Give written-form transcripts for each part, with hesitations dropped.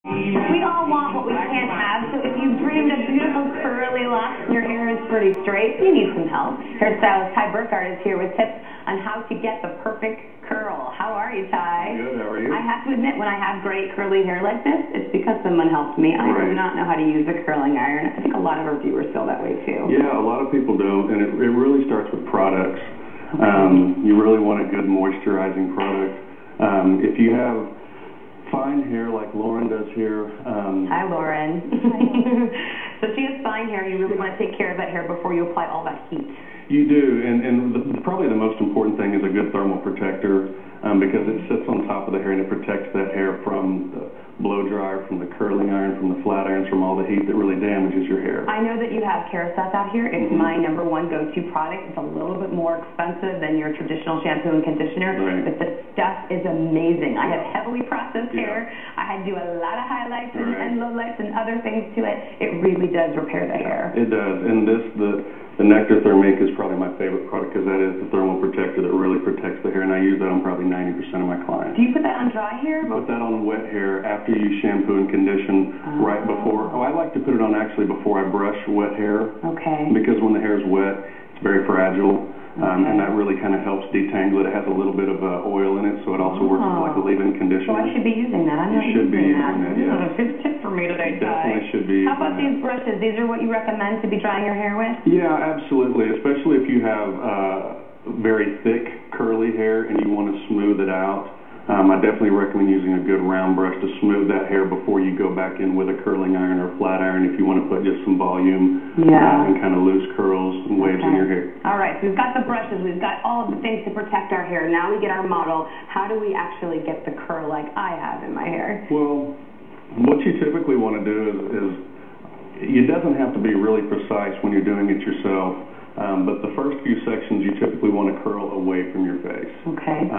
We all want what we can't have, so if you've dreamed of beautiful curly locks and your hair is pretty straight, you need some help. Hairstylist Burkhart is here with tips on how to get the perfect curl. How are you, Ty? Good, how are you? I have to admit, when I have great curly hair like this, it's because someone helped me. I do not know how to use a curling iron. I think a lot of our viewers feel that way too. Yeah, a lot of people don't, and it really starts with products. Okay. You really want a good moisturizing product. If you have fine hair like Lauren does here. Hi, Lauren. So she has fine hair. You really want to take care of that hair before you apply all that heat. You do, and probably the most important thing is a good thermal protector because it sits on top of the hair and it protects that hair from the blow dryer, from the curling iron, from the flat irons, from all the heat that really damages your hair. I know that you have Kerastase out here. It's my #1 go-to product. It's a little bit more expensive than your traditional shampoo and conditioner, but the stuff is amazing. I have heavily processed hair. I had to do a lot of highlights and lowlights and other things to it. It really does repair the hair. It does, and the Nectar Thermique is probably my favorite product because that is the thermal protector that really protects the hair, and I use that on probably 90% of my clients. Do you put that on dry hair? Put that on wet hair after you shampoo and condition right before. I like to put it on actually before I brush wet hair. Okay. Because when the hair is wet, it's very fragile, and that really kind of helps detangle it. It has a little bit of oil in it, so it also works as like a leave-in conditioner. So I should be using that. I'm not using that. Yeah. That's a good tip for me today, Ty. Definitely should be. How about these brushes? These are what you recommend to be drying your hair with? Yeah, absolutely. Especially if you have very thick curly hair and you want to smooth it out. I definitely recommend using a good round brush to smooth that hair before you go back in with a curling iron or flat iron if you want to put just some volume and kind of loose curls and waves in your hair. All right, so we've got the brushes, we've got all of the things to protect our hair. Now we get our model. How do we actually get the curl like I have in my hair? Well, what you typically want to do is it doesn't have to be really precise when you're doing it yourself. But the first few sections you typically want to curl away from your face. Okay.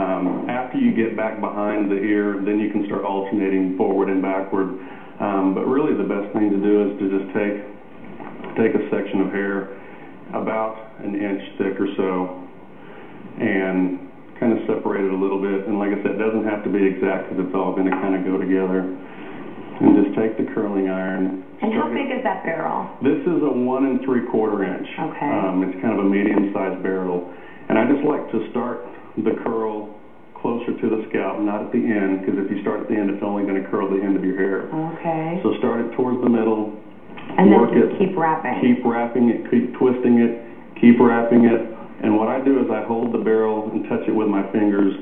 After you get back behind the ear, then you can start alternating forward and backward. But really the best thing to do is to just take a section of hair about an inch thick or so and kind of separate it a little bit. And like I said, it doesn't have to be exact because it's all going to kind of go together. And just take the curling iron. And how big is that barrel? This is a 1 3/4 inch. Okay. It's kind of a medium-sized barrel. And I just like to start the curl closer to the scalp, not at the end, because if you start at the end, it's only going to curl the end of your hair. Okay. So start it towards the middle. And then just keep wrapping. Keep wrapping it, keep twisting it, keep wrapping it. And what I do is I hold the barrel and touch it with my fingers.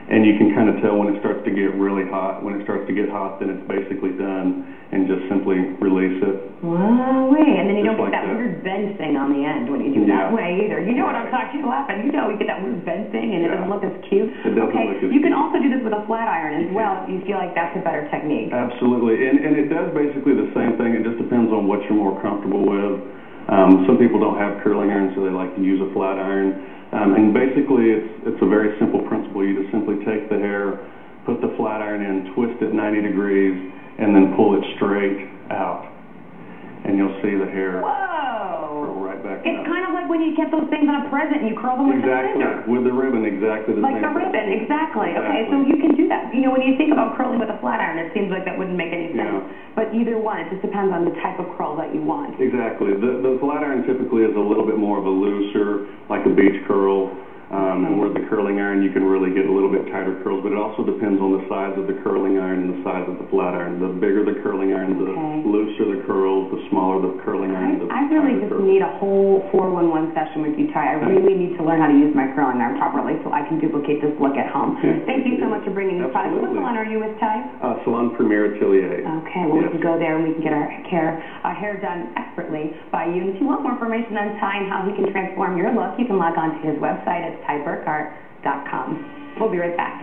And you can kind of tell when it starts to get really hot. When it starts to get hot, then it's basically done, and just simply release it. Wow, and then you don't get that weird bend thing on the end when you do that way either. You know what I'm talking about, laughing. You know you get that weird bend thing, and it doesn't look as cute. It doesn't look as cute. You can also do this with a flat iron as well if you feel like that's a better technique. Absolutely, and it does basically the same thing. It just depends on what you're more comfortable with. Some people don't have curling irons, so they like to use a flat iron. And basically, it's a very simple principle. You just simply take the hair, put the flat iron in, twist it 90 degrees, and then pull it straight out. And you'll see the hair curl right back up. It's kind of like when you get those things on a present and you curl them with the scissors. With the ribbon, exactly the same. Like the ribbon, exactly. Okay, so you can do that. You know, when you think about curling with a flat iron, it seems like that wouldn't make any sense. But either one, it just depends on the type of curl that you want. Exactly. The flat iron typically is a little bit more of a looser, like a beach curl. And with the curling iron, you can really get a little bit tighter curls, but it also depends on the size of the curling iron and the size of the flat iron. The bigger the curling iron, the looser the curls, the smaller the curling iron, the I really just need a whole 411 session with you, Ty. I really need to learn how to use my curling iron properly so I can duplicate this look at home. Thank you so much for bringing these products. What salon are you with, Ty? Salon Premier Atelier. Okay, well, we can go there and we can get our hair done expertly by you. And if you want more information on Ty and how he can transform your look, you can log on to his website at tyburkhart.com. We'll be right back.